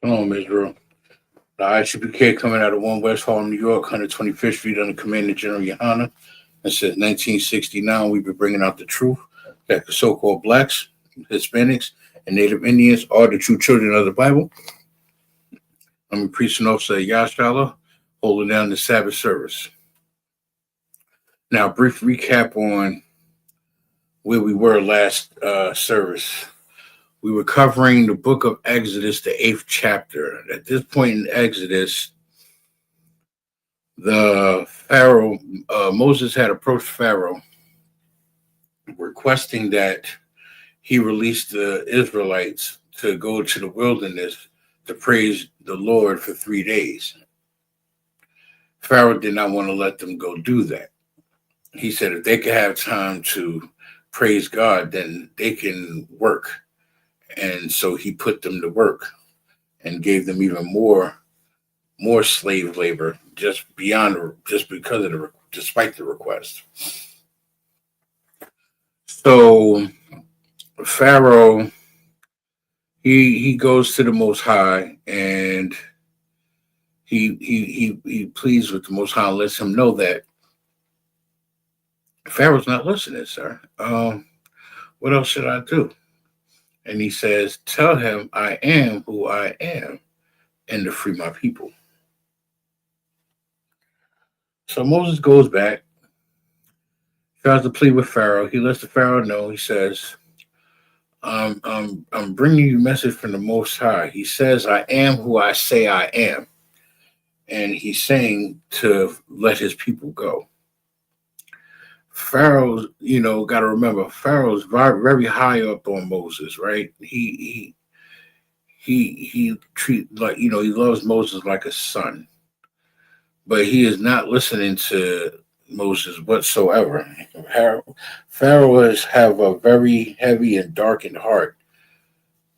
Hello, Israel. The ISUPK coming out of 1 West Hall, New York, 125th Street under Commander General YAHANNA. And since 1969, we've been bringing out the truth that the so-called blacks, Hispanics, and Native Indians are the true children of the Bible. I'm a priest and officer at Yahshua, holding down the Sabbath Service. Now, a brief recap on where we were last service. We were covering the book of Exodus, the 8th chapter. At this point in Exodus, the Pharaoh, Moses had approached Pharaoh requesting that he release the Israelites to go to the wilderness to praise the Lord for 3 days. Pharaoh did not want to let them go do that. He said if they could have time to praise God, then they can work. And so he put them to work and gave them even more slave labor just because of despite the request. So Pharaoh, he goes to the Most High and he pleads with the Most High and lets him know that Pharaoh's not listening, sir. What else should I do? And he says, tell him I am who I am and to free my people. So Moses goes back, tries to plead with Pharaoh. He lets the Pharaoh know. He says, I'm bringing you a message from the Most High. He says, I am who I say I am. And he's saying to let his people go. Pharaoh's, got to remember, Pharaoh's very, very high up on Moses, right? He treat like, he loves Moses like a son, but he is not listening to Moses whatsoever. Pharaoh have a very heavy and darkened heart,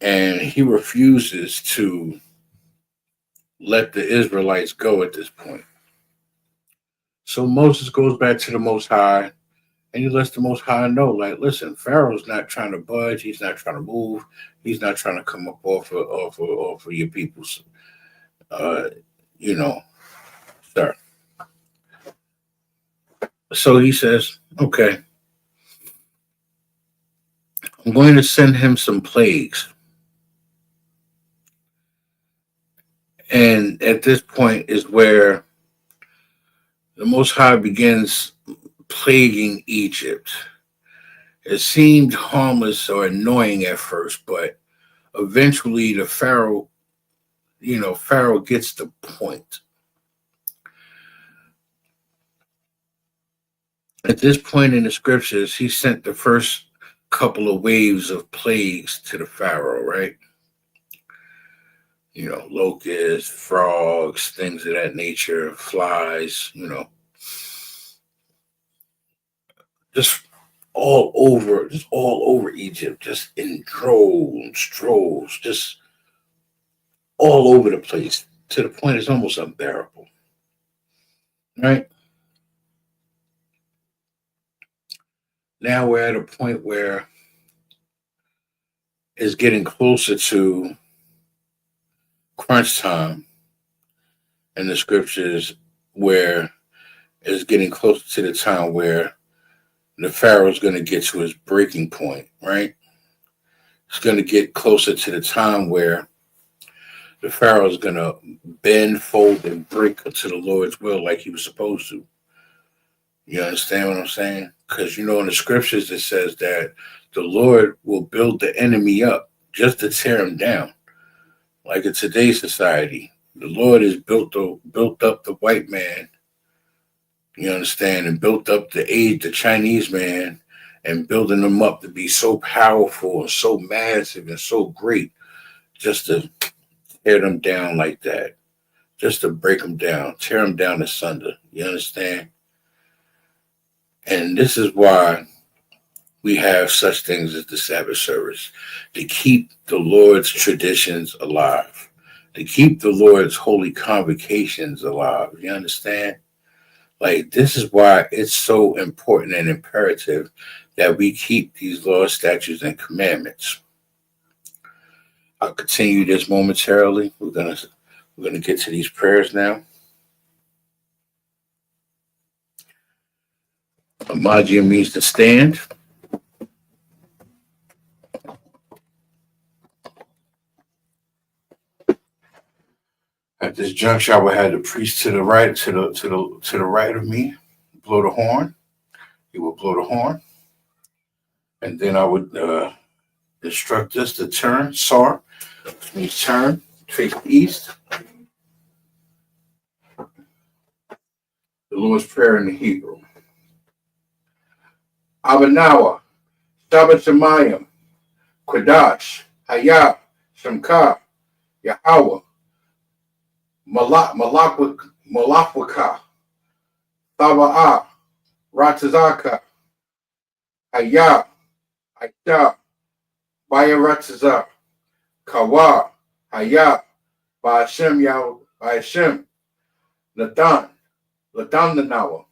and he refuses to let the Israelites go at this point. So Moses goes back to the Most High, and he lets the Most High know, like, listen, Pharaoh's not trying to budge. He's not trying to move. He's not trying to come up off of your people's, sir. So he says, okay, I'm going to send him some plagues. And at this point is where the Most High begins plaguing Egypt. It seemed harmless or annoying at first, but eventually the Pharaoh gets the point. At this point in the scriptures, he sent the first couple of waves of plagues to the Pharaoh, right? Locusts, frogs, things of that nature, flies, just all over Egypt, just in droves, just all over the place, to the point it's almost unbearable, right? Now we're at a point where it's getting closer to crunch time in the scriptures, where it's getting closer to the time where the Pharaoh's going to get to his breaking point, right? It's going to get closer to the time where the Pharaoh's going to bend, fold, and break to the Lord's will like he was supposed to. You understand what I'm saying? Because, in the scriptures, it says that the Lord will build the enemy up just to tear him down. Like in today's society, the Lord has built up the white man, you understand, and built up the Chinese man, and building them up to be so powerful and so massive and so great, just to tear them down like that, just to break them down, tear them down asunder. You understand? And this is why we have such things as the Sabbath service, to keep the Lord's traditions alive, to keep the Lord's holy convocations alive. You understand? Like, this is why it's so important and imperative that we keep these laws, statutes, and commandments. I'll continue this momentarily. We're gonna get to these prayers now. Amagia means to stand. At this juncture, I would have the priest to the right, to the right of me, blow the horn. He would blow the horn, and then I would instruct us to turn. Sar, which means turn, face east. The Lord's Prayer in the Hebrew. Abanawa, Sabbath Shemayim, Quadash, Hayah, Shemka, Yahweh, Malafwaka, Thaba'ah, Ratazaka, Hayah, Aisha, Bayaratazah, Kawa, Hayah, Ba'ashem Yah, Ba'ashem, Latan, Nanawa,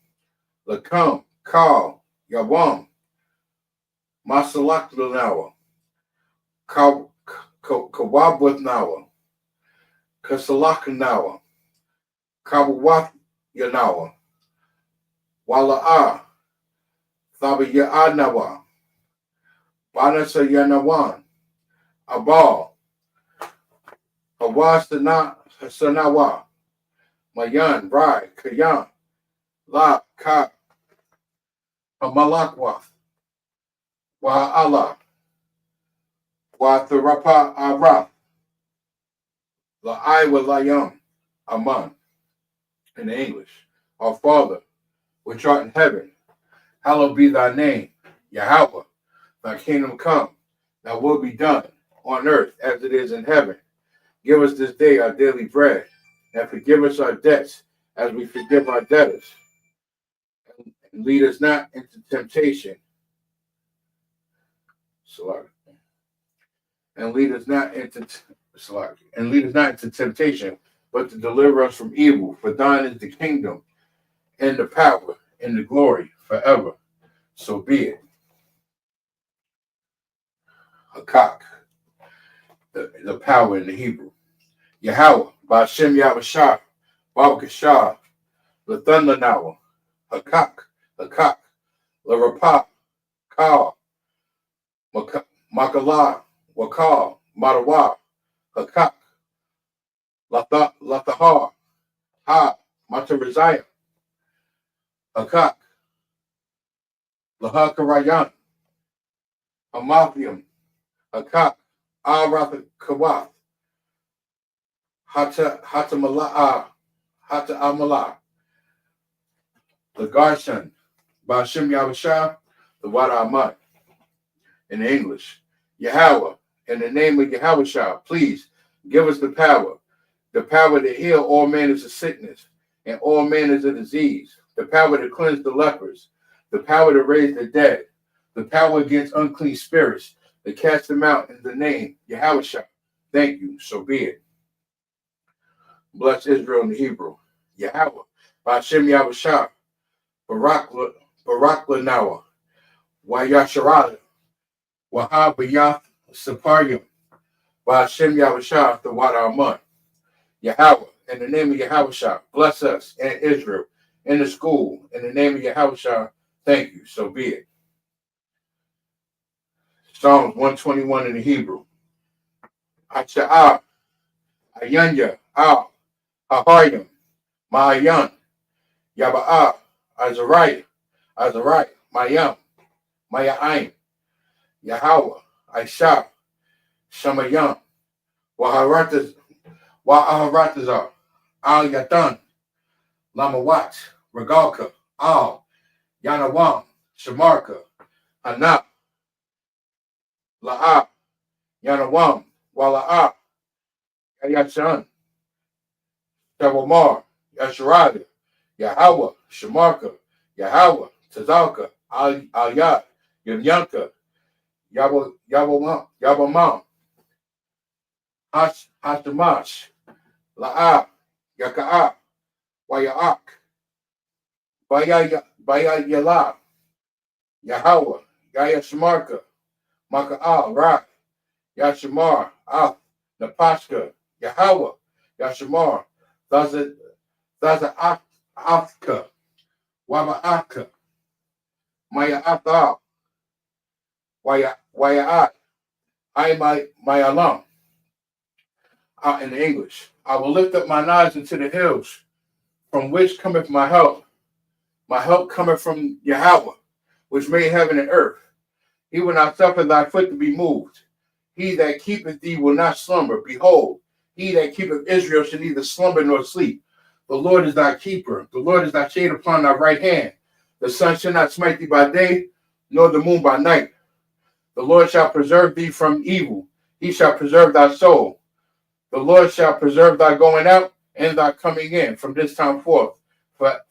Lakam, Kal, Yawam, Masalak Lanawa, Kawabwath Nawa, Kasalak Nawa, Kawawath Yanawa, Wala'ah, Thaba Ya'anawa, Banasa Yanawan, Abal, Hawasana Hasanawa, Mayan, Rai, Kayan, La, Ka, Amalakwath, Wa'ala, Watharapa Arath, La'ai Walayam, Aman, in English. Our Father, which art in heaven, hallowed be thy name, Yahweh, thy kingdom come, thy will be done on earth as it is in heaven. Give us this day our daily bread, and forgive us our debts as we forgive our debtors. And lead us not into temptation. And lead us not into temptation, but to deliver us from evil. For thine is the kingdom, and the power, and the glory forever. So be it. Hakak, the power in the Hebrew. Yahweh, Ba'ashem Yahweh, Ba'akashah, Lathan Lanawa, Hakak, Larapa, Kal, Makalah, Wakal, Marawa, Hakak, Lathahar, Ha, Matarizaya, Hakak, Lahakarayan, Hamathium, Hakak, Arathakawath, Hata Amalah, the Garshan, Ba'ashem Yahweh, the Wada Amat. In English, Yahweh, in the name of Yahweh, please give us the power to heal all manners of sickness and all manners of disease, the power to cleanse the lepers, the power to raise the dead, the power against unclean spirits, to cast them out in the name Yahweh. Thank you, so be it. Bless Israel in the Hebrew. Yahweh, Ba'ashem Yahweh, Barak Lanawa, Wayasharada, Wahab Yath Saparium, Ba'ashem Yahweh, the Wada Amun. Yahweh, in the name of Yahweh, bless us and Israel in the school. In the name of Yahweh, thank you, so be it. Psalms 121 in the Hebrew. Acha'ah, Ayanya, Al, Hahayim, Ma'ayan, Yaba'ah, Azariah, Mayam, Maya'aim, Yahweh, Aisha, Shamayam, Wa'aharatazar, Al Yatan, Lamawat, Regalka, Al, Yanawam, Shamarka, Hanap, La'ah, Yanawam, Wala'ah, Yayachan, Tabamar, Yasharada, Yahweh, Shamarka, Yahweh, Tazalka, Al-Yad, Yamyanka, Yabamam, Hashamash, La'ah, Yaka'ah, Waya'ak, Bayayala, Yahweh, Yayashamarka, Maka'al, Rak, Yashamar, Af, Napaska, Yahweh, Yashamar, Zaza Afka, Waba'aka, Maya Athal, Waya I my alam. In English, I will lift up mine eyes into the hills, from which cometh my help. My help cometh from Yahweh, which made heaven and earth. He will not suffer thy foot to be moved. He that keepeth thee will not slumber. Behold, he that keepeth Israel shall neither slumber nor sleep. The Lord is thy keeper. The Lord is thy shade upon thy right hand. The sun shall not smite thee by day, nor the moon by night. The Lord shall preserve thee from evil. He shall preserve thy soul. The Lord shall preserve thy going out and thy coming in from this time forth,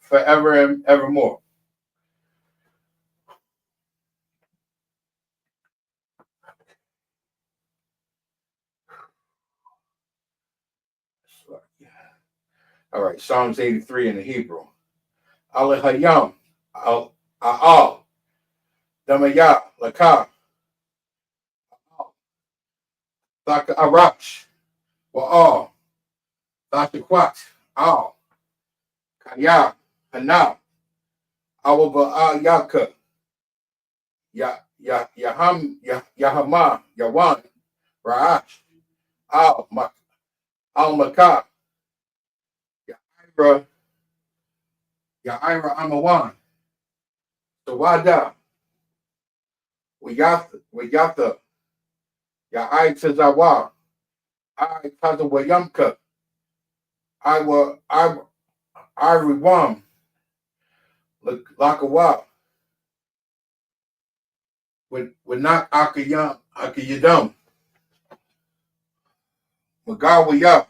forever and evermore. All right, Psalms 83 in the Hebrew. Alehayam, Al, Damaya, Lakah, Thaka Arach, Wa'al, Thakakwat, Al, Kaya, Hana, Awaba Yaka, Yahama, Yawan, Ra'ach, Al, Makah, Yaira, Amawan, Sawada, Wiyatha, Ya'ai Tazawa, I Tazawayamka, I Riwam, Lakawa, with not Akayadam, Magawaya.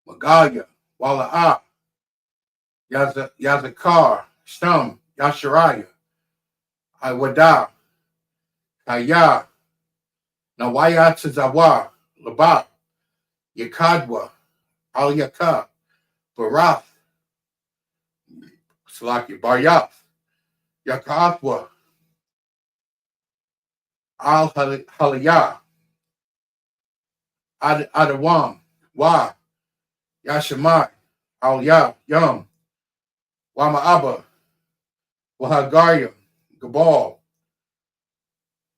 Magalia, Wala'a, Yazakar, Stum, Yashariah, Iwada, Kaya, Nawaya Tzawa, Labat, Yakadwa, Al Yaka, Barath, Salaki, Baryath, Yakathwa, Al Haliyah, Adawam, Wa, Yashamai, Al Ya, Yum, Wama Wahagaria, Gabal,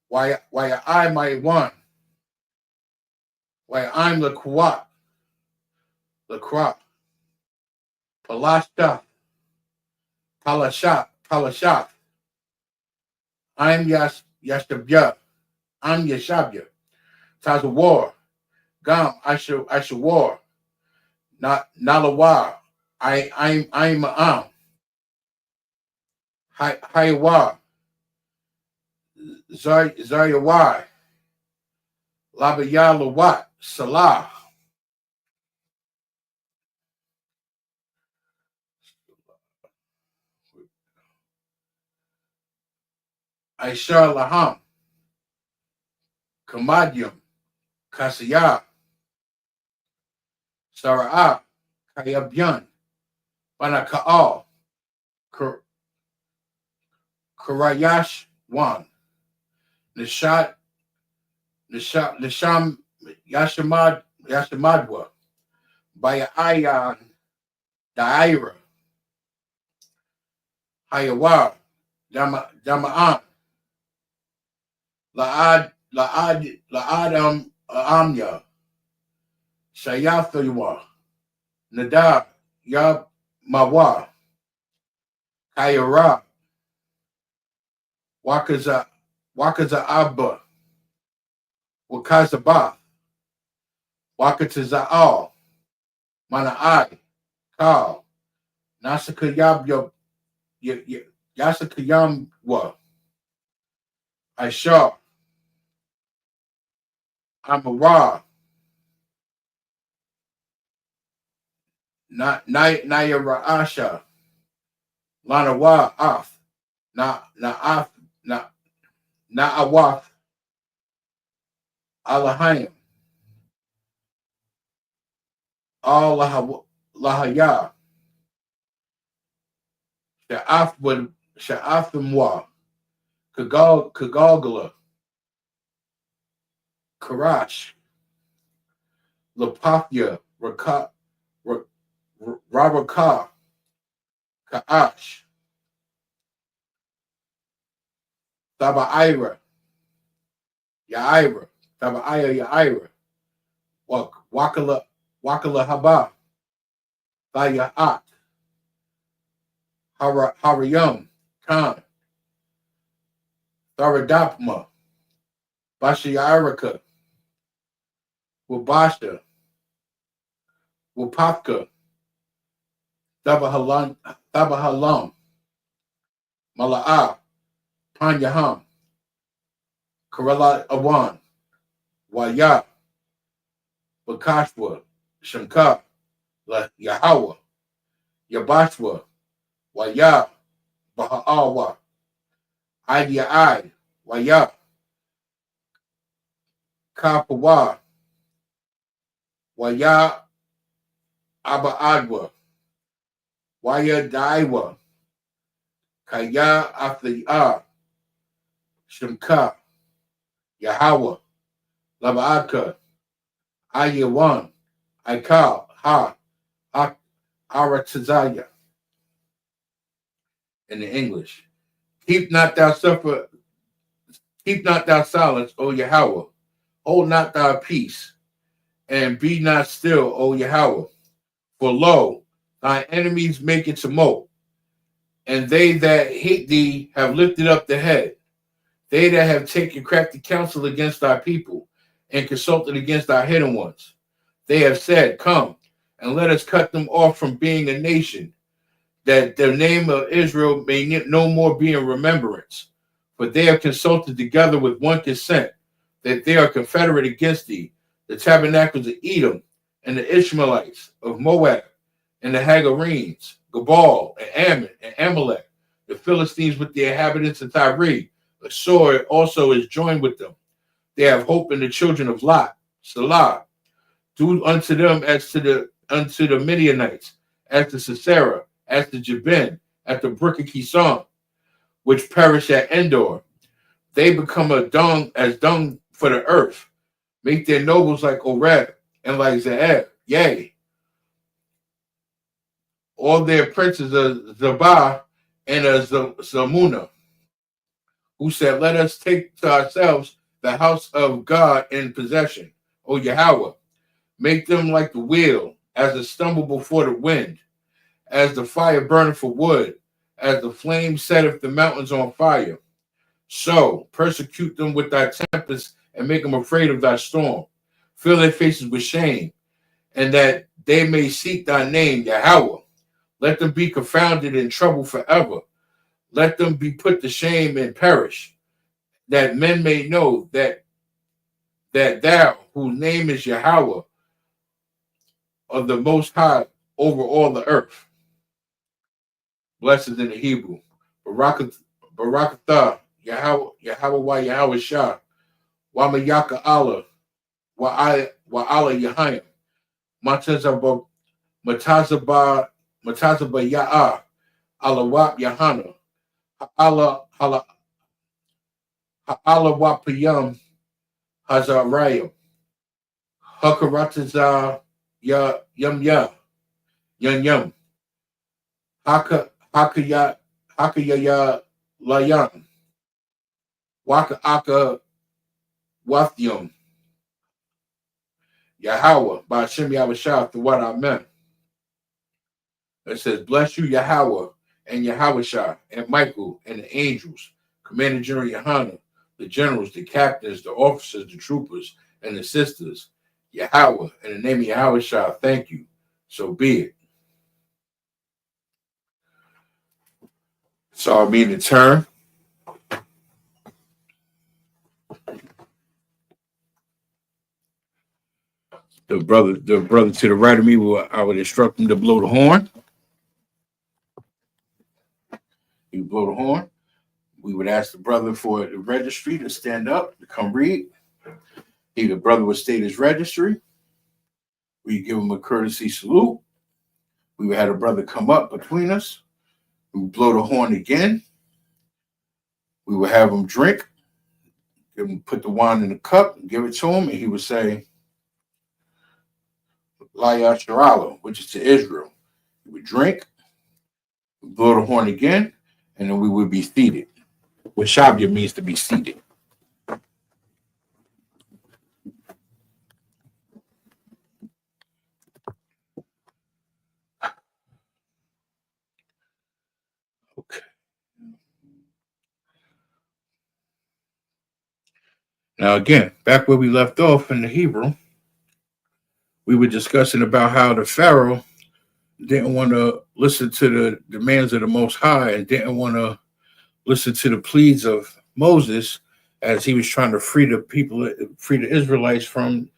why I my one, why I'm the Kuat, the crop, Palashta, Palashat, I'm Yastabya, I'm Yashabya, Tazawar, Gam, I shall war, not Nalawa, I'm Ma'am, Hayawa, Zaryawai, Labayalawat, Salah, Aisha Laham, Kamadium, Kasiyah, Sara'ah, Kayabyan, Banaka'al, Karayash one, Nisham Yashamadwa, Bayaayan, Daira, Hayawa, Dama'an, La'adam Amya, Shayathawa, Nadab, Yab Mawa, Kayara, Wakaza Abba, Wakazaba, Wakataza'al, Mana'ai, Kal, Nasakayab Yasakayamwa, Aisha, Amara, Naya Ra'asha, Lana Wa Af, Af, Awaf, Alahayim, Al Lahaya, Sha'afimwa, Kagalgala, Karash, Lapafia, Rabaka, Ka'ash, Tabaira, Yaira, Yaira, Wakala Haba, Thaya'at, Harayam, Khan, Tharadapma, Bashiyarika, Wabasha, Wapaka, Thabahalam, Mala'ah, Panyaham, Karala Awan, Waya, Bakashwa, Shamka, Yahawah, Yabashwa, Waya, Baha'awa, Idiyai, Waya, Kapawa, Waya, Aba'adwa, Waya Daiwa, Kaya Afli'ah, Shemka, Yahawah, Laba'aka, Ayawan, Aikal, Aratazaya. In the English. Keep not thou silence, O Yahweh. Hold not thy peace, and be not still, O Yahweh. For lo, thy enemies make it tumult, and they that hate thee have lifted up the head. They that have taken crafty counsel against thy people, and consulted against thy hidden ones. They have said, come, and let us cut them off from being a nation, that the name of Israel may no more be in remembrance. For they have consulted together with one consent, that they are confederate against thee, the tabernacles of Edom, and the Ishmaelites of Moab, and the Hagarenes, Gabal, and Ammon, and Amalek, the Philistines with the inhabitants of Tyre. A sword also is joined with them. They have hope in the children of Lot, Salah. Do unto them as to unto the Midianites, as to Sisera, as to Jabin, at the brook of Kison, which perish at Endor. They become as dung for the earth. Make their nobles like Oreb and like Zeeb. Yea, all their princes are Zabah and Zamuna, who said, let us take to ourselves the house of God in possession. O Yahweh, make them like the wheel, as a stumble before the wind, as the fire burneth for wood, as the flame setteth the mountains on fire. So persecute them with thy tempest, and make them afraid of thy storm. Fill their faces with shame, and that they may seek thy name, Yahweh. Let them be confounded in trouble forever. Let them be put to shame and perish, that men may know that thou, whose name is Yahweh, of the Most High over all the earth. Blessed in the Hebrew. Barakatah, Yahweh wa Yahweh Shah, wa Mayaka Allah, wa Allah Yahayim, Matazaba Ya'ah, Alawap Yahanna, Allah Wapayam Hazarayim, Hakarataza Yum Yum, Hakaya Layan, Waka Aka Wathium, Yahweh, by Hashem Yahushua, through what I meant. It says, bless you, Yahweh, and Yahushua, and Michael, and the angels, Commander General Yahanna, the generals, the captains, the officers, the troopers, and the sisters. Yahweh, in the name of Yahushua, thank you. So be it. So I mean the turn. The brother to the right of me, I would instruct him to blow the horn. He would blow the horn. We would ask the brother for the registry to stand up, to come read. The brother would state his registry. We'd give him a courtesy salute. We would have a brother come up between us. We would blow the horn again. We would have him drink. Put the wine in the cup and give it to him, and he would say, YAHANNA, which is to Israel. He would drink, blow the horn again, and then we would be seated. What Shabya means to be seated. Okay. Now again, back where we left off in the Hebrew, we were discussing about how the Pharaoh didn't want to listen to the demands of the Most High and didn't want to listen to the pleas of Moses as he was trying to free the Israelites from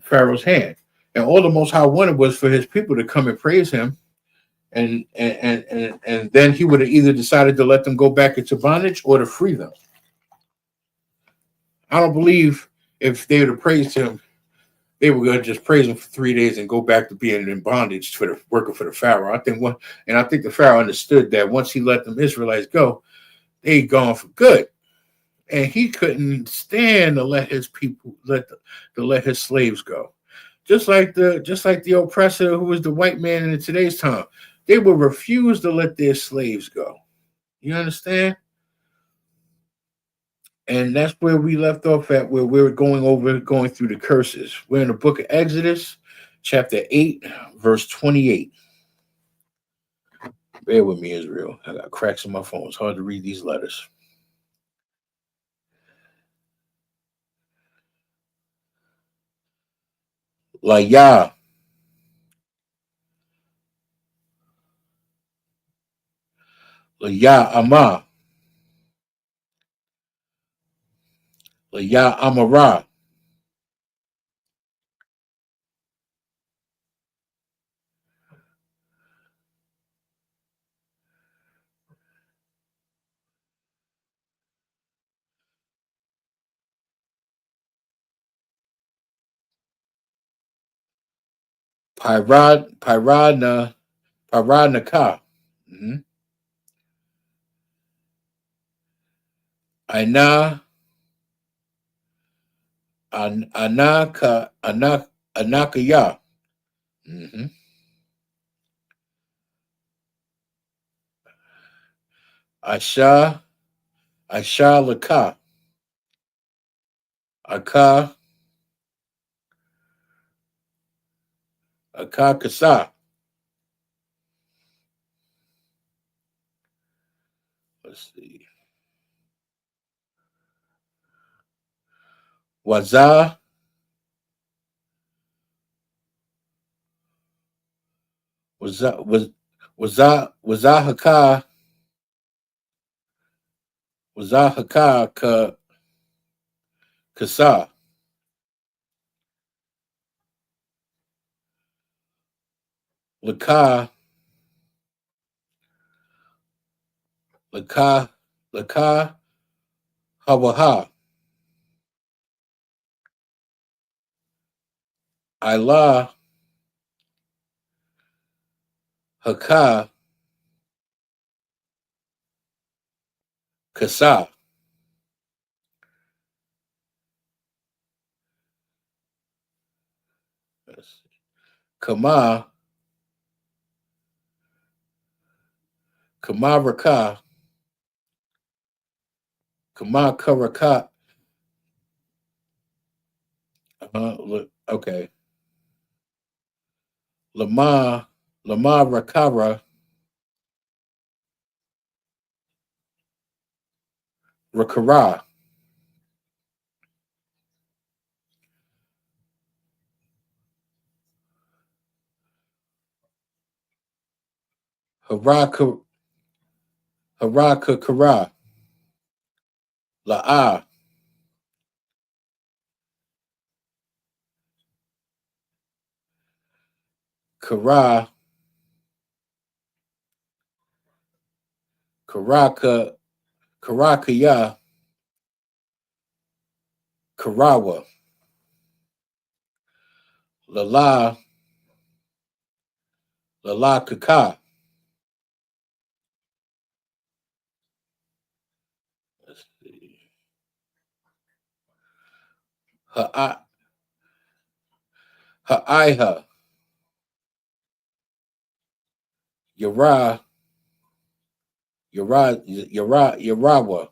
Pharaoh's hand. And all the Most High wanted was for his people to come and praise him. And then he would have either decided to let them go back into bondage or to free them. I don't believe if they would have praised him, they were going to just praise him for 3 days and go back to being in bondage for the working for the Pharaoh. I think the Pharaoh understood that once he let them Israelites go, they gone for good, and he couldn't stand to let his people let his slaves go. Just like the oppressor who was the white man in today's time, they will refuse to let their slaves go. You understand? And that's where we left off at, where we were going through the curses. We're in the book of Exodus, chapter 8, verse 28. Bear with me, Israel. I got cracks in my phone. It's hard to read these letters. La Yah. La Yah Amah. La Yah Amarah. Piradnaka. Mm-hmm. Aina. Anakaya. Mm-hmm. Asha Laka. Aka Kasa. Let's see. Waza Wazahaka Kasa. Laka Hawaha. Ila Haka Kasa. Kamaraka Kamakaraka. Okay. Lama Rakara Rakara. Haraka Kara. La'a. Kara, Karaka, Karakaya, Karawa, Lala, Lala Kaka. Let's see. Ha'aiha, Yara, Yarawa,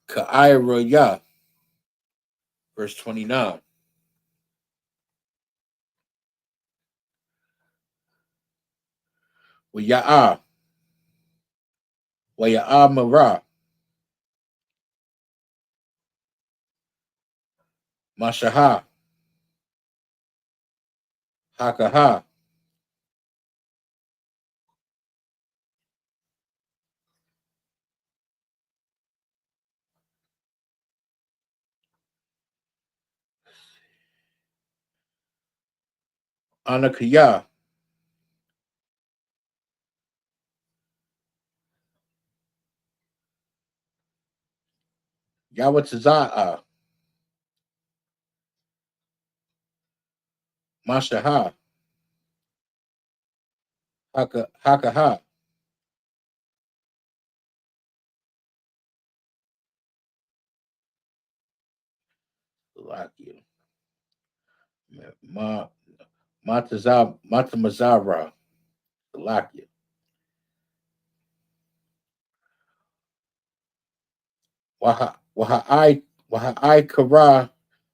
Ka'ira Ya, verse 29. Waya'a, Waya'a Mara, Mashaha, Hakaha, Anakaya, Yawataza'a, Mashaha, Hakaha, Salakia, Matamazara, Salakia, Waha'ai Kara,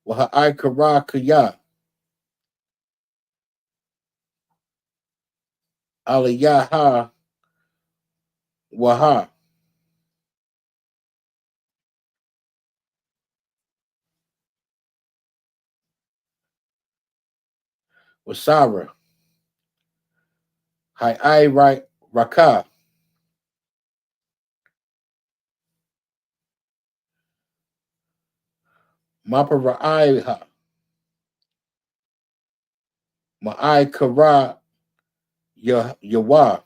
Waha'ai Kara Kaya, Aliyaha, Waha, Wasara, Hai'ai Raka, Mapara'aiha, Ma'ai Kara Yawa,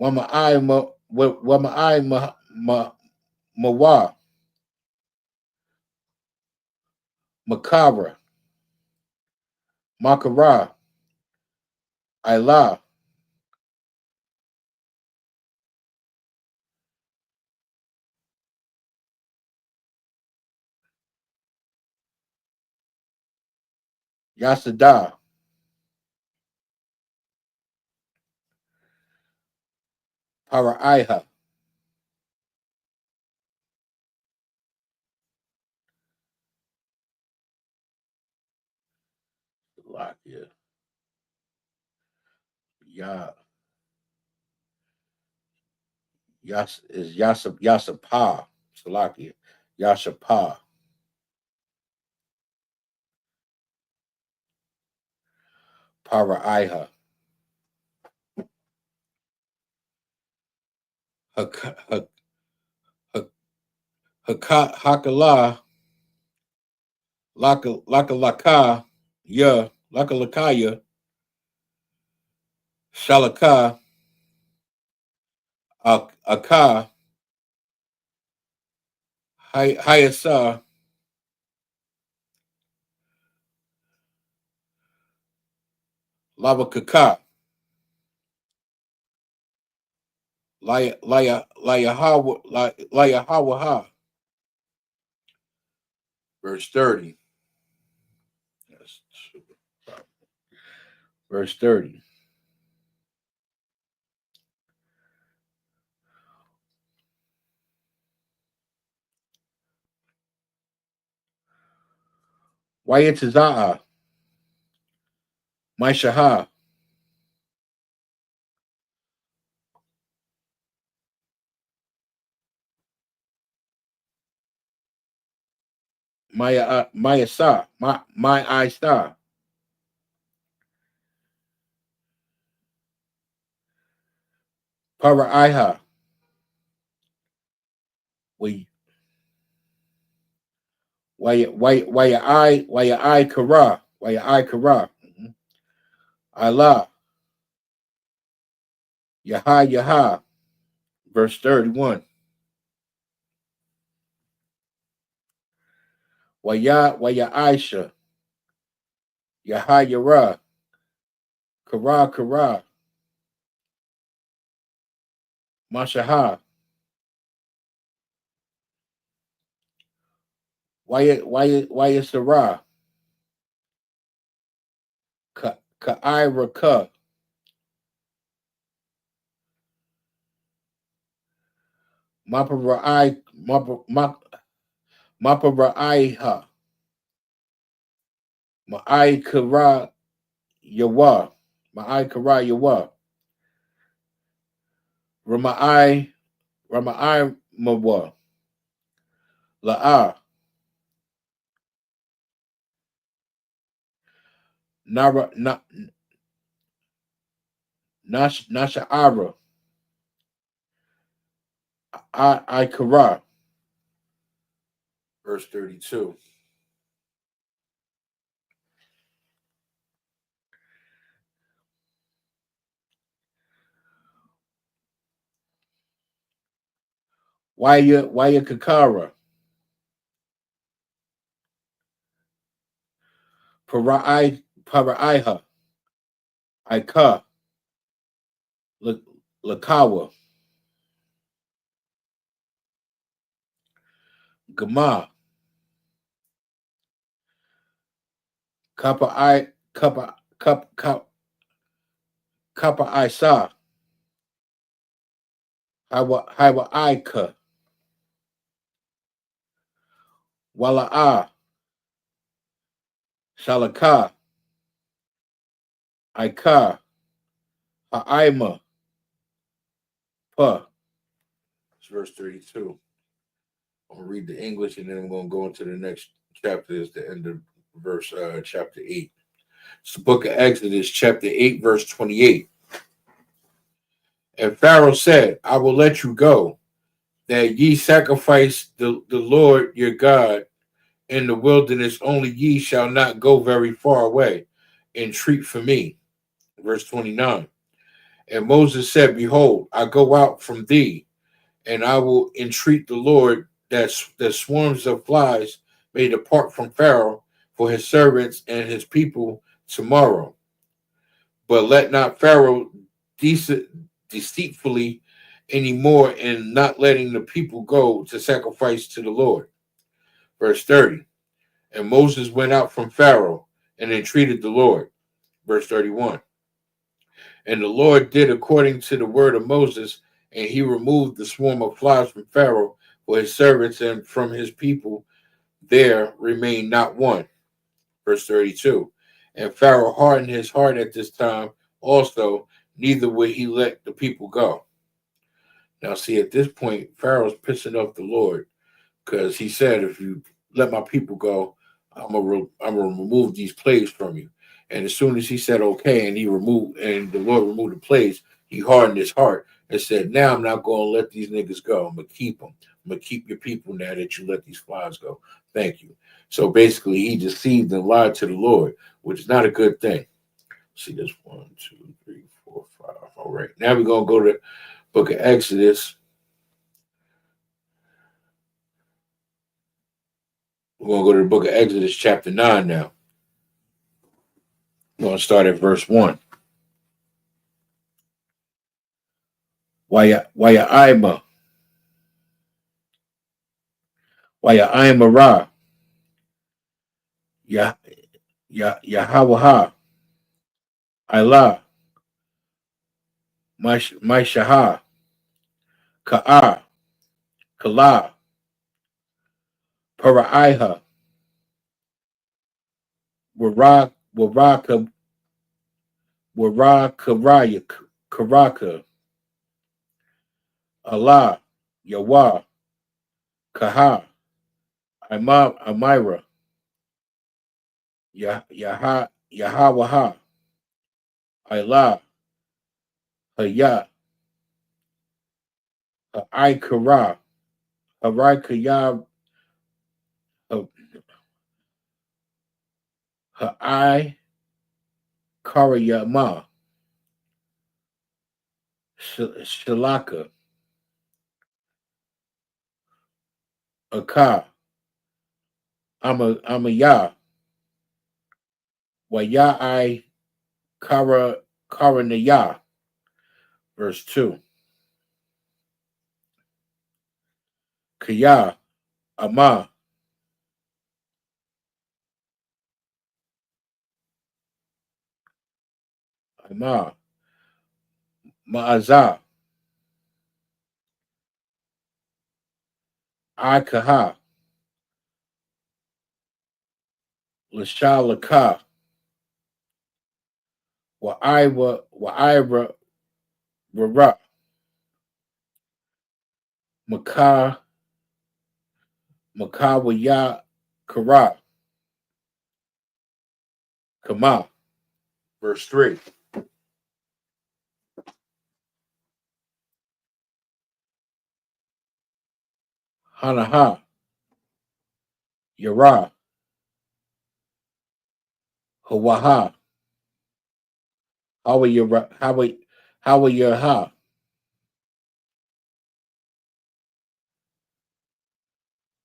Wama'ai Mawa, Makara, Makara, Ila, Yasada, Paraiha, Salakia, Ya, Yasapa, Salakia, Yasapa, Paraiha, Hakala, Lakalaka, Ya, Lakalakaya, Shalaka, Aka, Hayasa, Lavakaka, Layahawaha, verse 30. Yes. Verse 30. Wayataza'a, Maishaha, Mayasa, my I star, Paraiha, Kara. Allah. Yaha. Verse 31. Waya Aisha. Yara. Kara. Mashaha. Waya Sarah. Ka'ira Ka. Maparaiha. Ma'ai Kara Yawa. Ma'ai Kara Yawa. Rama'ai Mawa. La'a. Nara Nasha'ara. I Kara. Verse 32. Waya Kakara. Paraiha. Ika. Lakawa. Gama. Kappa Isa. Hawa Ika. Wala'a. Shalaka. Ika. Ha'ima. Pa. It's verse 32. I'm going to read the English and then I'm going to go into the next chapter. Is the end of verse chapter 8. It's the book of Exodus, chapter 8, verse 28. And Pharaoh said, I will let you go, that ye sacrifice the Lord your God in the wilderness, only ye shall not go very far away. Entreat for me. Verse 29. And Moses said, behold, I go out from thee, and I will entreat the Lord that swarms of flies may depart from Pharaoh for his servants and his people tomorrow. But let not Pharaoh deceitfully any more in not letting the people go to sacrifice to the Lord. Verse 30. And Moses went out from Pharaoh and entreated the Lord. Verse 31. And the Lord did according to the word of Moses, and he removed the swarm of flies from Pharaoh for his servants, and from his people there remained not one. Verse 32. And Pharaoh hardened his heart at this time also, neither would he let the people go. Now, see, at this point, Pharaoh's pissing off the Lord because he said, if you let my people go, I'm gonna remove these plagues from you. And as soon as he said okay, and the Lord removed the plagues, he hardened his heart and said, now I'm not going to let these niggas go. I'm gonna keep them. I'm gonna keep your people now that you let these flies go. Thank you. So basically, he deceived and lied to the Lord, which is not a good thing. See this 1, 2, 3, 4, 5. All right, now we're gonna go to the book of Exodus. We're going to go to the book of Exodus, chapter 9 now. We're going to start at verse 1. Waya Ima Ra. Yahawaha. Ilah. Maishaha. Ka'a. Kala. Paraiha. Karaka. Allah. Yawa. Kaha. Amira. Yahawaha. Ilah. Haya. Ha'ai Kara. Harai Kaya. Ha'ai Karayama Shalaka Aka Amaya Wayai Karanaya. Verse 2. Kaya Ama Ama Ma'azah Akaha Lashalaka Wa'ira Rara Makawaya Kara Kama. Verse 3. Hanaha Yara Hawaha Hawayaha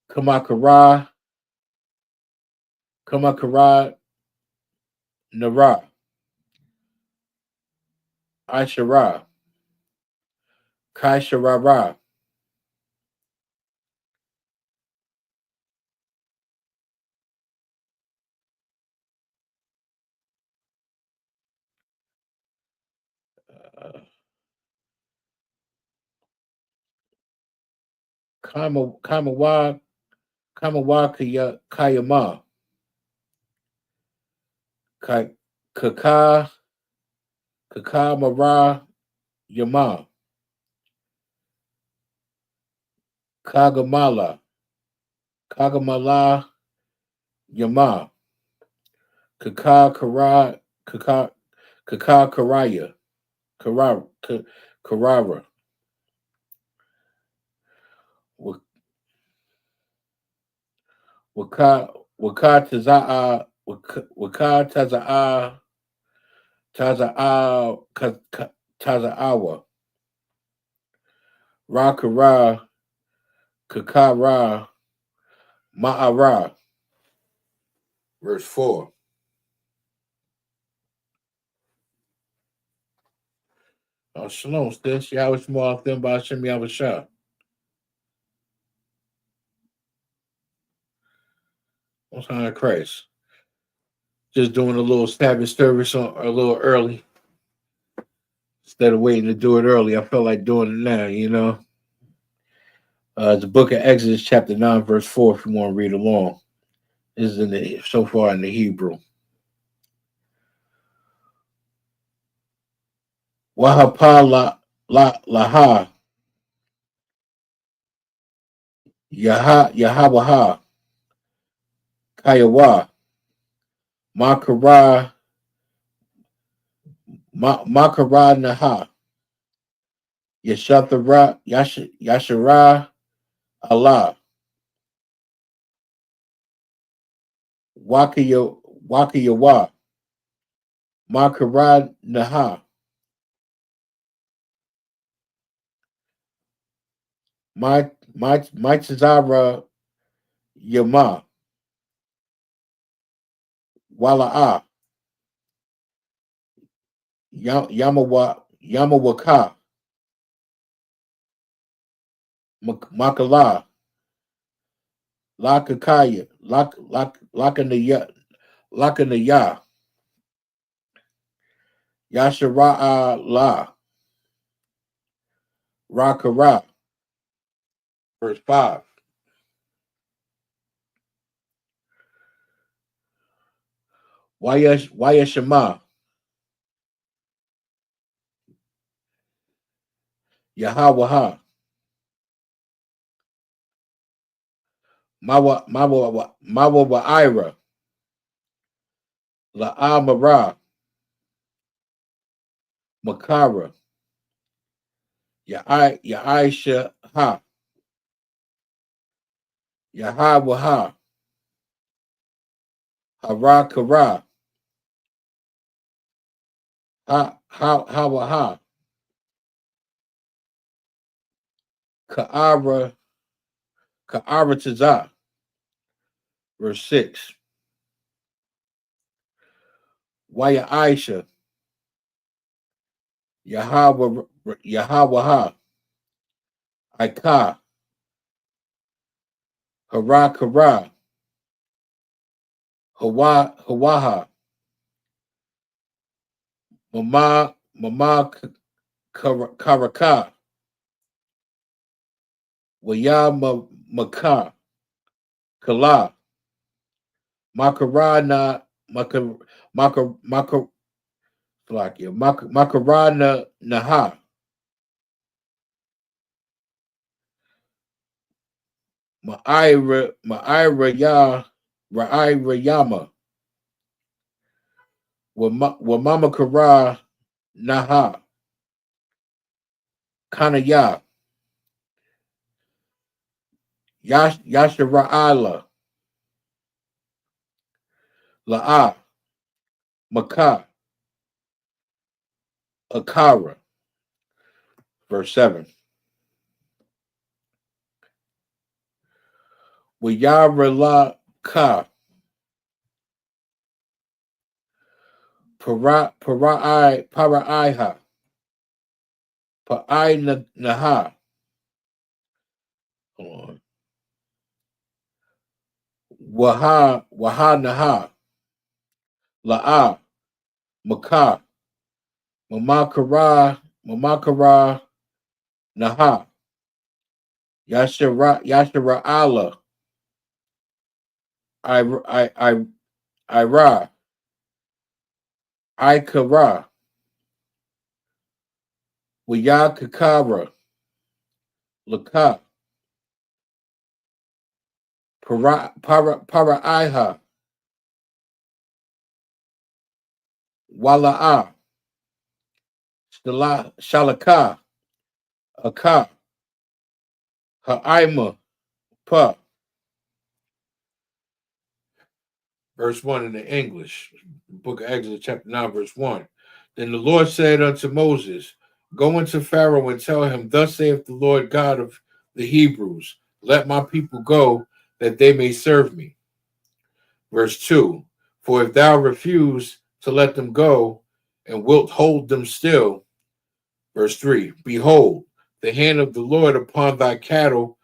Kamakara Nara Ashara Kaisharara. Kamawa Kayama Kaka Kakamara Yama Kagamala Yama Kaka Karaya Karara Waka Tazaawa Rakara Kakara Ma'ara. Verse 4. Shalom, sis. Yahweh Shmuel Them by Hashem Yahweh Shah. What's on Christ? Just doing a little Sabbath service a little early. Instead of waiting to do it early, I felt like doing it now, you know. The book of Exodus, chapter 9, verse 4, if you want to read along. This is so far in the Hebrew. Wahapa laha Yahawaha Kayawa Makara Naha Yashara Allah Wakayawa Makara Naha my Tazara Yama Wala'a Yamawaka Makala Lakakaya Lakanaya Yashara'a La Rakara. Verse 5. Wayashama Yahawaha Mawa La'amara Makara Ya'aisha Ha Yahawaha Harakara ha, ka'ara, tazah. Verse 6. Waya Aisha, Yahweh, Ika, Hara, Hawaha, Mama Karaka, Waya Maka, Kala, Makarana, Makarana Naha, Ma'ira Yama, Wamama Kara Naha, Kanaya, Yashara'ala, La'a, Maka, Akara. Verse 7. Wiyarala Ka, Paraiha, Pa'ai Naha, Waha Naha, La'a, Maka, Mamakara Naha, Yashara Allah, Ira, Ikara, Wiyakakara, Laka, Paraiha, Wala'a, Shalaka, Aka, Ha'ima, Pa. Verse 1 in the English, book of Exodus, chapter 9, verse 1. Then the Lord said unto Moses, Go into Pharaoh and tell him, Thus saith the Lord God of the Hebrews, Let my people go, that they may serve me. Verse 2. For if thou refuse to let them go, and wilt hold them still. Verse 3. Behold, the hand of the Lord upon thy cattle,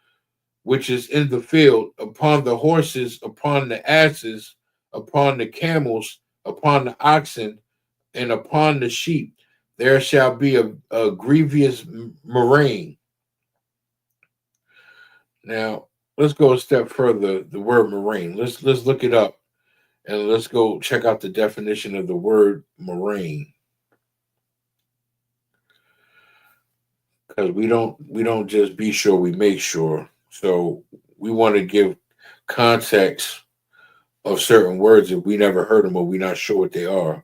which is in the field, upon the horses, upon the asses, upon the camels, upon the oxen, and upon the sheep, there shall be a grievous murrain. Now, let's go a step further. The word murrain. Let's look it up, and let's go check out the definition of the word murrain, because we don't just be sure, we make sure. So we want to give context of certain words if we never heard them or we're not sure what they are.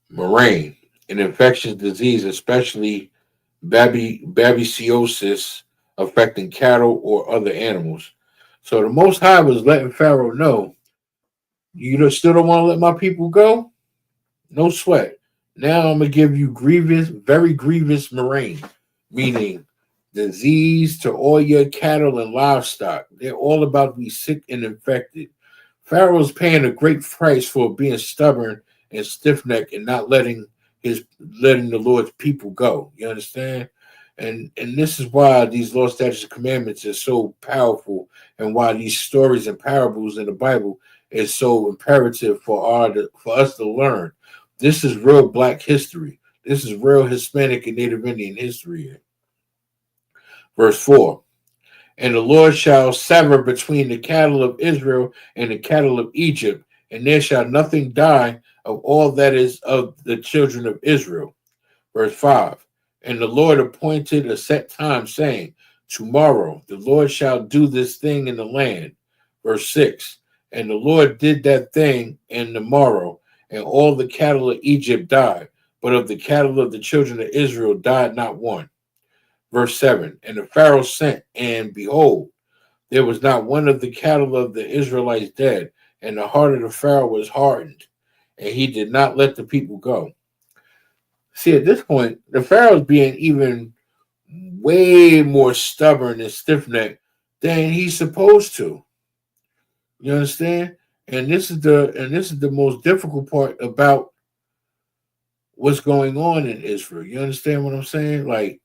Murrain, an infectious disease, especially babesiosis, affecting cattle or other animals. So the Most High was letting Pharaoh know, still don't want to let my people go? No sweat. Now I'm going to give you very grievous murrain, meaning disease to all your cattle and livestock. They're all about to be sick and infected. Pharaoh's paying a great price for being stubborn and stiff-necked and not letting the Lord's people go. You understand? And this is why these law, statutes, and commandments are so powerful, and why these stories and parables in the Bible is so imperative for us to learn. This is real Black history. This is real Hispanic and Native Indian history. Verse 4. And the Lord shall sever between the cattle of Israel and the cattle of Egypt, and there shall nothing die of all that is of the children of Israel. Verse 5. And the Lord appointed a set time, saying, Tomorrow the Lord shall do this thing in the land. Verse 6. And the Lord did that thing in the morrow, and all the cattle of Egypt died, but of the cattle of the children of Israel died not one. Verse 7. And the Pharaoh sent, and behold, there was not one of the cattle of the Israelites dead, and the heart of the Pharaoh was hardened, and he did not let the people go. See, at this point, the Pharaoh's being even way more stubborn and stiff-necked than he's supposed to. You understand? And this is the most difficult part about what's going on in Israel. You understand what I'm saying? Like,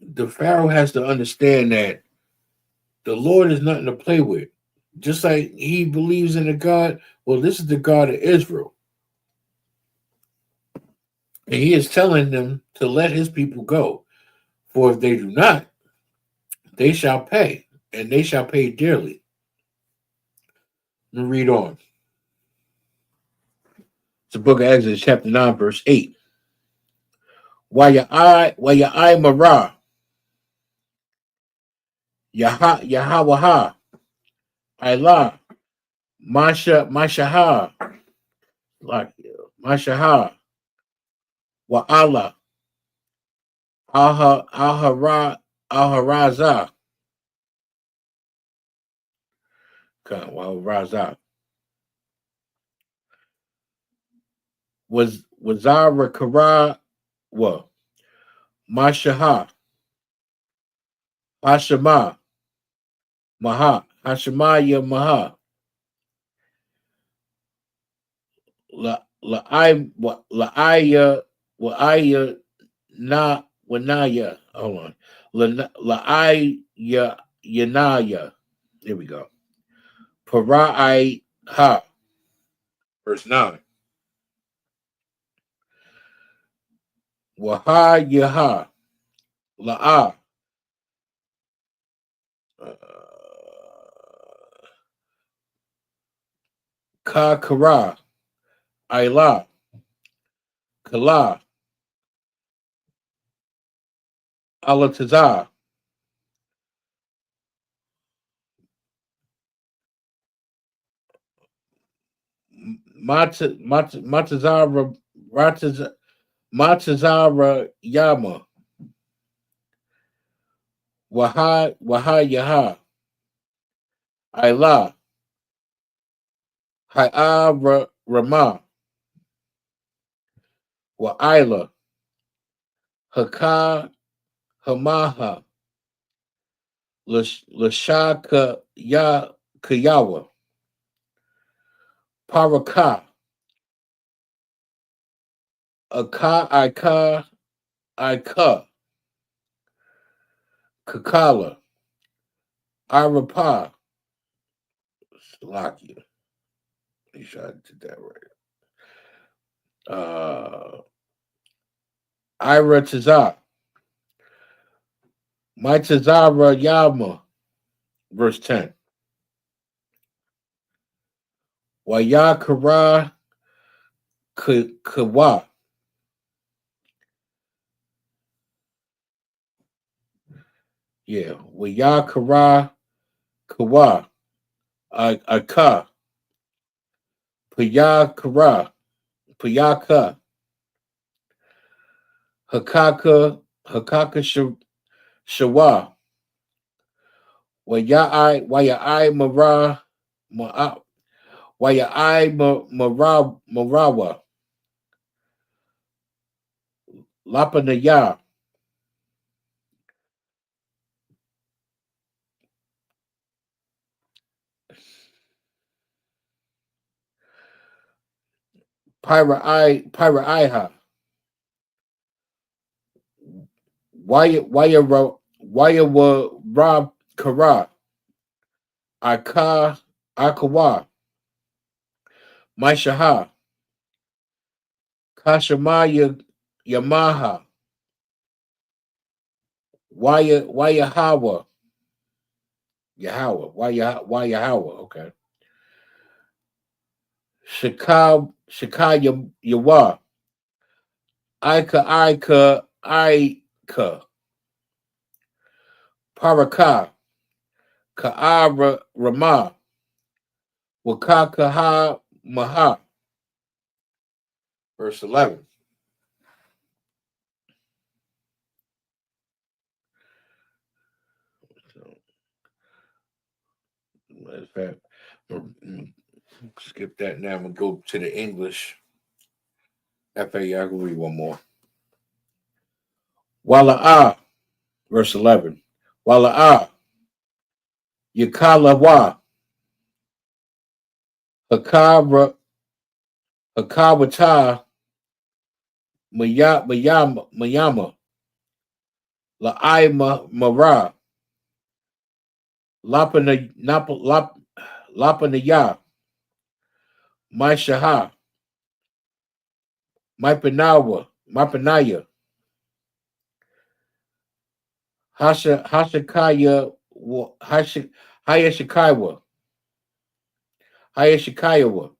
the Pharaoh has to understand that the Lord is nothing to play with. Just like he believes in a God, well, this is the God of Israel. And he is telling them to let his people go. For if they do not, they shall pay, and they shall pay dearly. Let me read on. It's the book of Exodus, chapter 9, verse 8. Why Marah, Yahweh, Ilah, Mashaha, like Mashaha, Wa'ala, Alharaza, Raza, was Zara Kara, well, Mashaha, Hashema, Hashemaya Maha, La'aya, Wa'aya, Na, Wanaya, hold on, La'aya, Yanaya, there we go. Para'ai Ha, verse 9. Waha Yaha, La'a, Ka Kara, Ayla, Kala, Alatazah, Matazara, Matazara Yama, Waha Yaha, Ayla, Ha'ara Rama, Wa'ila, Haka Hamaha, Lashaka Ya Kayawa, Paraka, Ika, Kakala, Arapa, Slovakia. Make sure I did that right. Ira Tazar, My Tazara Yama, verse 10. Wayakara Kawa. Yeah, Wayakara Kawa. Aka. Payakara. Payaka. Hakaka Shawa. Wayai Marawa. Lapanaya. Pyra Iha. Waya Rob Kara. Akawa. Maishaha. Kashamaya Yamaha. Wayahawa. Wayahawa. Okay. Shika Yawa. Ika. Paraka. Ka'ara Rama. Wakakaha Maha. Verse 11. Skip that now. I'm going to go to the English. FA, I can read one more. Wala'ah, verse 11. Wala'ah, Yakalawa, Hakawata, Mayama, La'ima Mara, Lapanaya, Maishaha, Maipanaya, Hashakaya, Hayashikawa, Hayashikawa,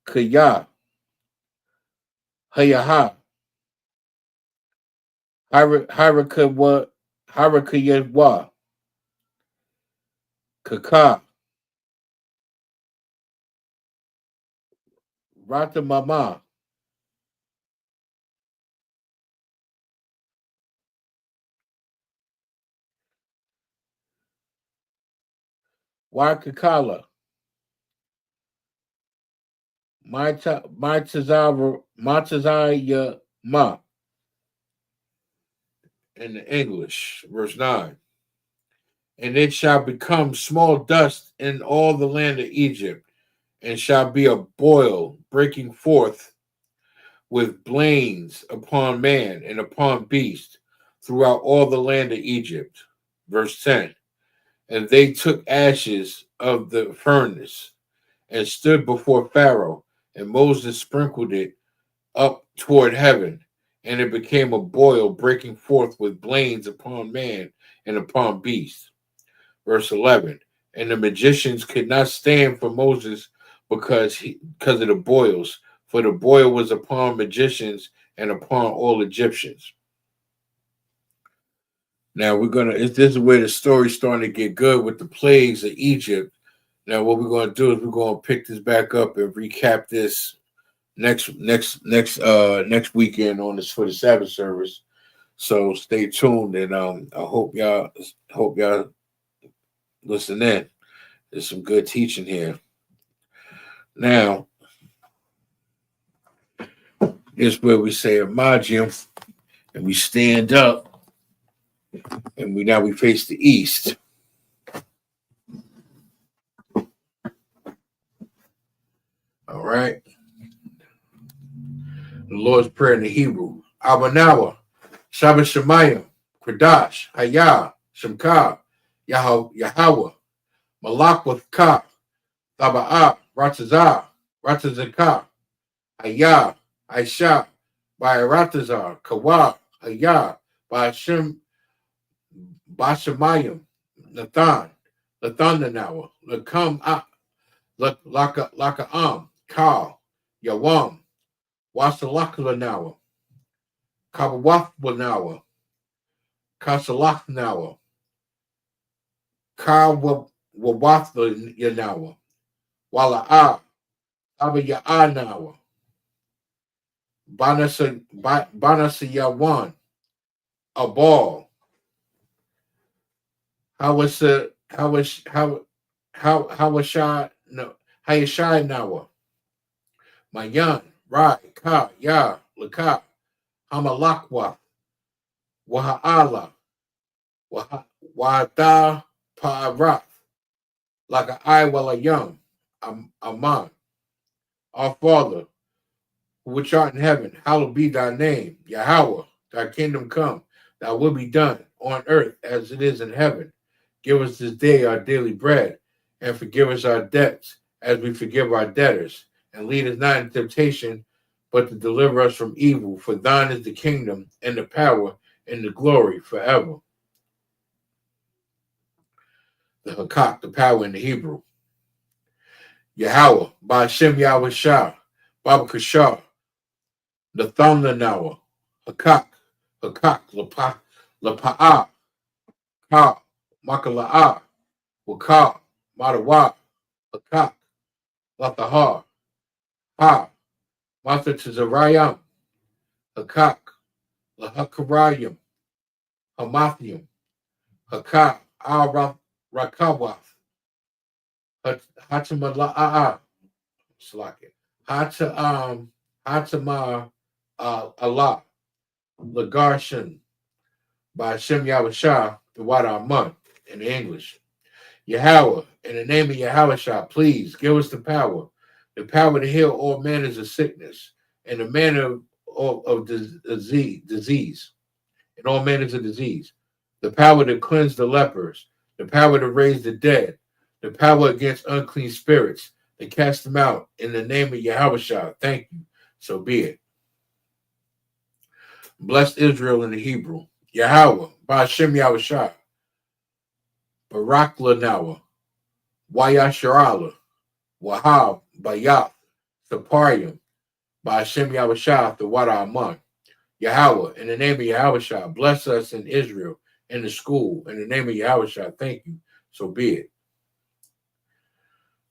Kaya, Hayaha, Harakayawa, Kaka, Ratamama, Wakakala, Matazaya Ma, in the English, verse 9. And it shall become small dust in all the land of Egypt, and shall be a boil breaking forth with blains upon man and upon beast throughout all the land of Egypt. Verse 10. And they took ashes of the furnace and stood before Pharaoh, and Moses sprinkled it up toward heaven, and it became a boil breaking forth with blains upon man and upon beast. Verse 11. And the magicians could not stand for Moses because of the boils, for the boil was upon magicians and upon all Egyptians. Now this is where the story's starting to get good with the plagues of Egypt. Now what we're going to do is we're going to pick this back up and recap this next weekend on this for the Sabbath service. So stay tuned, and I hope y'all listen in. There's some good teaching here. Now, here's where we say Imagium, and we stand up, and we face the east. All right. The Lord's Prayer in the Hebrew. Abanawa, Shabbat Shemayim, Kradash, Hayah, Shemka, Yahweh, Malak with Ka, Taba'ah, Ratazaka, Hayah, Aisha, by Ratazar, Kawa, Hayah, by Hashem, Bashamayim, Nathan, Nathanawa, Lakam, Laka Kal, Yawam, Wasalakanawa, Kabawafanawa, Kasalaknawa, Kawawathanawa, Wala'a, Abaya'anawa, Banasayawan, a ball. How is Hayashai Mayan, Rai, Ka, Ya, Laka, Hamalakwa, Waha'ala, Wahada, Pa'arath, Laka Iwalayam, Aman, our Father, which art in heaven, hallowed be thy name, Yahweh, thy kingdom come, thy will be done on earth as it is in heaven. Give us this day our daily bread, and forgive us our debts as we forgive our debtors. And lead us not into temptation, but to deliver us from evil. For thine is the kingdom, and the power, and the glory forever. The Hakak, the power in the Hebrew. Yahweh, by Hashem Yahweh Shah, Baba Kashar, the Thumnanawa, Hakak, Lapa'ah, Ka, Makala'ah, Waka, Madawa, Hakak, Latahar, Ha, Mata Tazarayam, Hakak, Lahakarayam, Hamathium, Hakak, Al Rakawath, Hatamala Slaki. Hatama Allah Lagarshan by Hashem Yahushua, the Wada Amun in English. Yahweh, in the name of Yahushua, please give us the power to heal all manners of sickness, and the manner of disease, and all manners of disease, the power to cleanse the lepers, the power to raise the dead, the power against unclean spirits, to cast them out in the name of Yahushua. Thank you. So be it. Bless Israel in the Hebrew. Yahweh, Ba'ashem Yahushua, Barak Lanawa, Wayasharala, Wahab, Bayath, Saparium, Ba'ashem Yahushua, the Wada Amun. Yahweh, in the name of Yahushua, bless us in Israel, in the school, in the name of Yahushua. Thank you. So be it.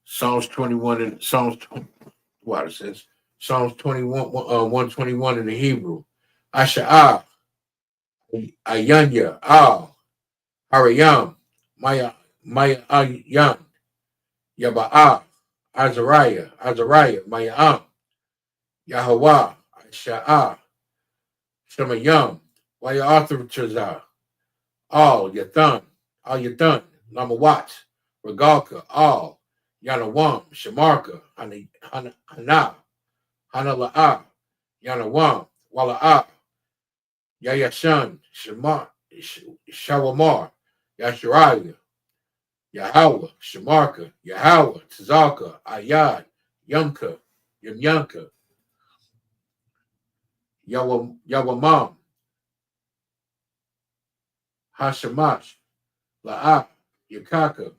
Psalms 21 and Psalms, what it says? Psalms 21, 121 in the Hebrew. Asha'ah, Ayanya, Al, Harayam, Maya Ayan, Yaba'ah, Azariah, Maya'am, Yahweh, Asha'ah, Shemayam, Waya'athar Al Yathan, Lamawat, Regalka, Al, Yanawam, Shamarka, Hana, Hanala'a, Yanawam, Wala'a, Yayashan, Shawamar, Yashariah, Yahweh, Shamarka, Yahweh, Tzalka, Ayad, Yumka, Yamyanka, Yawamam, Hashamash, La'a, Yakaka,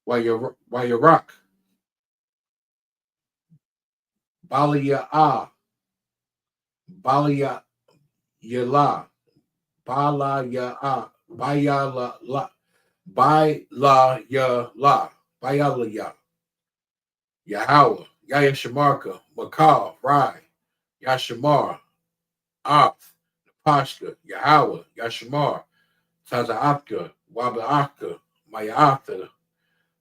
Wayarak, Balia, Balia Yala, Bala Ya, Bayala La, Bayla Ya La, Bayala Ya, Yahweh, Yayashamarka, Makal, Rai, Yashamar, Af, Pashka, Yahweh, Yashamar, Tazaapka, Wabaaka, Mayatha,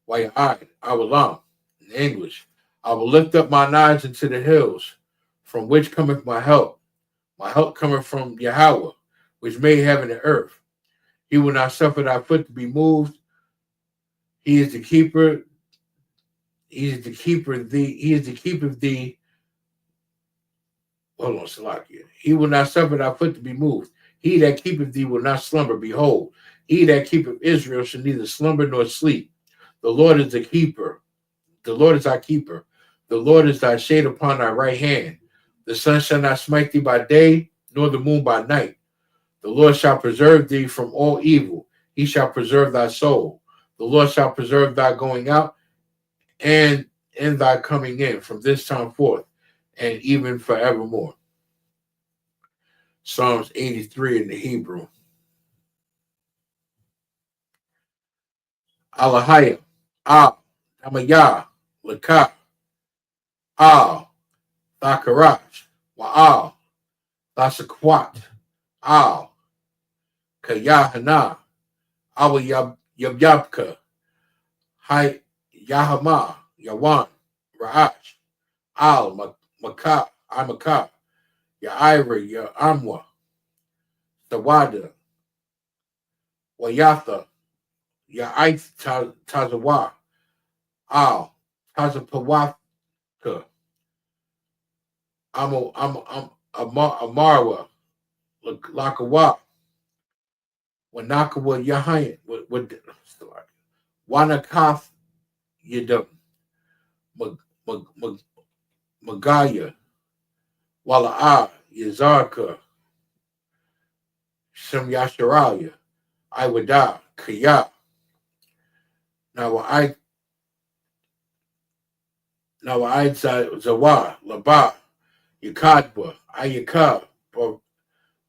Wayai, Awalam, in English. I will lift up mine eyes into the hills, from which cometh my help. My help cometh from Yahweh, which made heaven and earth. He will not suffer thy foot to be moved. He is the keeper. He is the keeper of thee. He is the keeper of thee. Hold on, Salakia. He will not suffer thy foot to be moved. He that keepeth thee will not slumber. Behold, he that keepeth Israel shall neither slumber nor sleep. The Lord is the keeper. The Lord is thy keeper. The Lord is thy shade upon thy right hand. The sun shall not smite thee by day, nor the moon by night. The Lord shall preserve thee from all evil. He shall preserve thy soul. The Lord shall preserve thy going out and in thy coming in from this time forth and even forevermore. Psalms 83 in the Hebrew. Alahaya, Al, Damayah, Lakah, Al, Thakarach, Wa'al, Thasakwat, Al, Kayahana, Awa Yabyabka, Hai Yahama, Yawan, Ra'ach, Al, Makah, Amakah, Ya'ira, Ya'amwa, Tawada, Wayatha, Ya'ith Tazawa, Al, Tazapawaka, Amarwa, Lakawa, Wanakawa Yahayan, Wanakath Yadam, Magaya, Wala'a, Yazarka, Shem Yasharalia, Iwada, Kaya. Now I Zawa, Laba, Yakadba, Ayaka,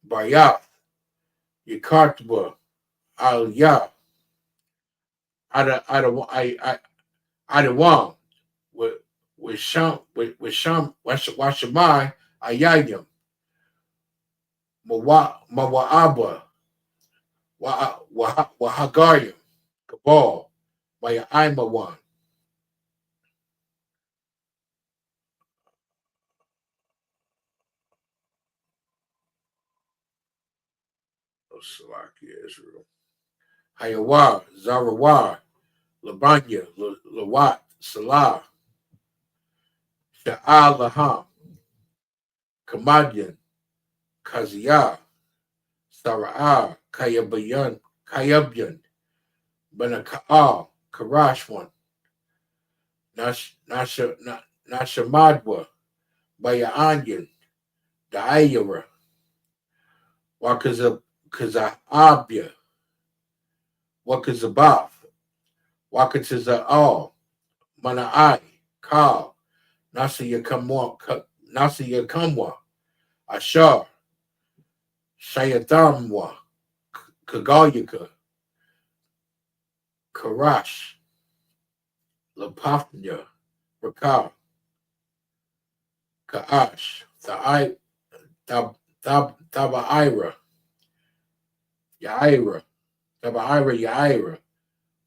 Bayath, Yakatba, Al Ya, Adawam, with Sham, Washamai, Ayayam, Mawa'aba, Wahagayam, Kabal, Maya Aimawan, Salakia, Israel. Hayawa, Zarawa, Labanya, Lawat, Salah, Sha'al Laham, Kamadyan, Kaziyah, Sara'ah, Kayabyan, Banaka'al, Karashwan, Nashamadwa, Bayanyan, Daayara, Wakazabya, Wakazabaf, Wakaza'al, Mana'ai, Kal, Nasiyakamwa, Ashar, Shayathamwa, Kagalyaka, Karash, Lapafnya, Rakal, Kaash, Tabaira, Yaira,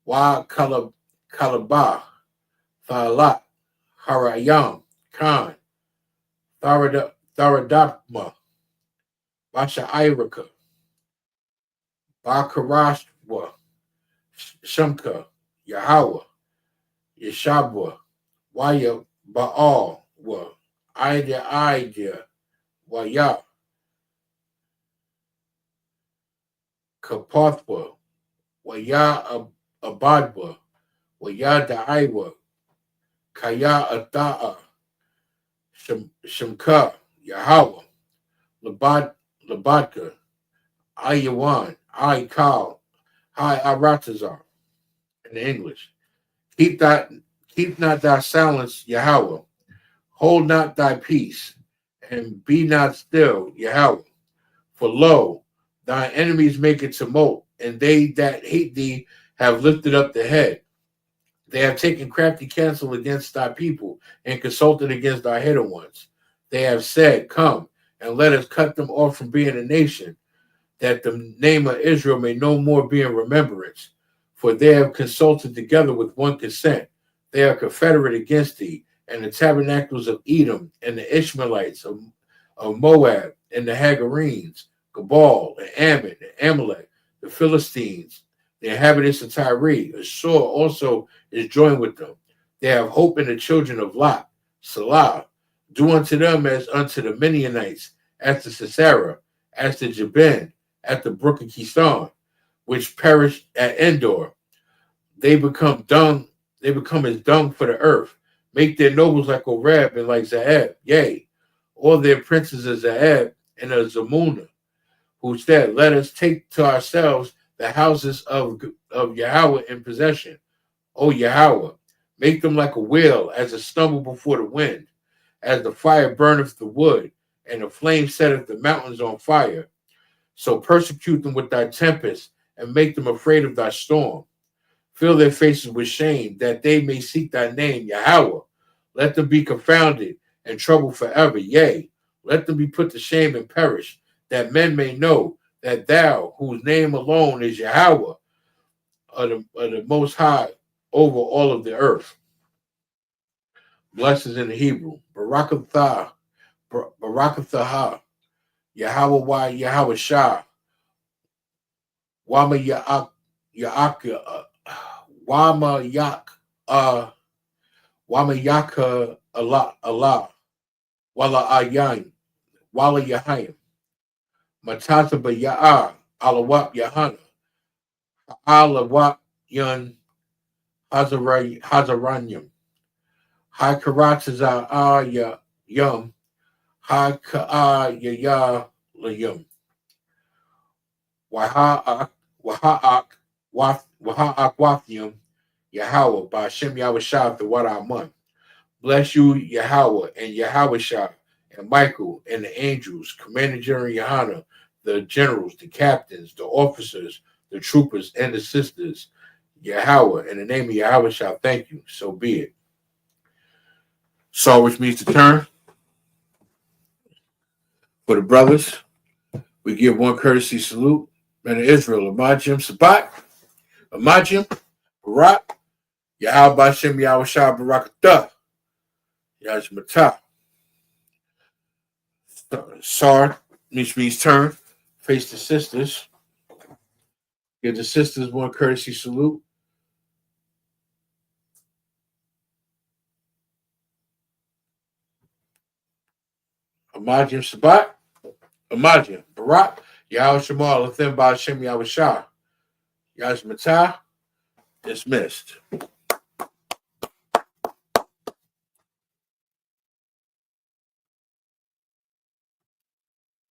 Wa Kalabah, Thalat, Harayam, Khan, Tharadapma, Basha Iraka, Bakarashwa, Shumka, Yahweh, Yeshabwa, Waya Baal, Wa, Idea, Waya, Kapathwa, Waya Abadwa, Waya Daiwa, Kaya Ata'a, Shemka, Yahweh, Labadka, Ayawan, Aikal, Hi Aratazar, in English. Keep not thy silence, Yahweh. Hold not thy peace, and be not still, Yahweh. For lo, thy enemies make a tumult, and they that hate thee have lifted up the head. They have taken crafty counsel against thy people, and consulted against thy hidden ones. They have said, Come, and let us cut them off from being a nation, that the name of Israel may no more be in remembrance. For they have consulted together with one consent. They are confederate against thee, and the tabernacles of Edom, and the Ishmaelites of Moab, and the Hagarenes, Gabal, and Ammon, and Amalek, the Philistines, the inhabitants of Tyre. Ashur also is joined with them. They have hope in the children of Lot. Salah. Do unto them as unto the Midianites, as to Sisera, as to Jabin, at the brook of Kishon, which perished at Endor. They become dung. They become as dung for the earth. Make their nobles like Oreb and like Zaeb. Yea, all their princes are Zaeb and a Zamuna, who said, Let us take to ourselves the houses of Yahweh in possession. O Yahweh, make them like a wheel, as a stumble before the wind, as the fire burneth the wood, and the flame setteth the mountains on fire. So persecute them with thy tempest, and make them afraid of thy storm. Fill their faces with shame, that they may seek thy name, Yahweh. Let them be confounded and troubled forever. Yea, let them be put to shame and perish, that men may know that thou, whose name alone is Yahweh, are the most high over all of the earth. Blessed in the Hebrew. Barakatha, Yahweh Yahweh Shah, Wama Yak, Wama Yak, Wama Yaka Allah, Wala Ayan, Wala Yahayim, Matata Baya'a, Alawap Yahanna, Alawap Yun Hazaranyam, Hai Karataza Yum, Hai Ka'a Yaya Layum, Waha'ak, Waha'ak Wafyum, Yahweh, by Hashem Yahweh Shah, the Wadaman. Bless you, Yahweh, and Yahweh Shah, and Michael, and the angels, Commander General Yahanna, the generals, the captains, the officers, the troopers, and the sisters. Yahweh, in the name of Yahweh Shah, thank you. So be it. Saw, which means to turn. For the brothers, we give one courtesy salute. Men of Israel, Amajim Sabbat, Amajim, Barak, Yahweh Bashem Yahweh Shah Barakatah, Yajmatah. Sar, which means turn, face the sisters. Give the sisters one courtesy salute. Imagine Sabat, Imagine Barak, Yahweh Shemal, Lathem Ba Hashem Yahweh Shah, Yahweh Matah, dismissed.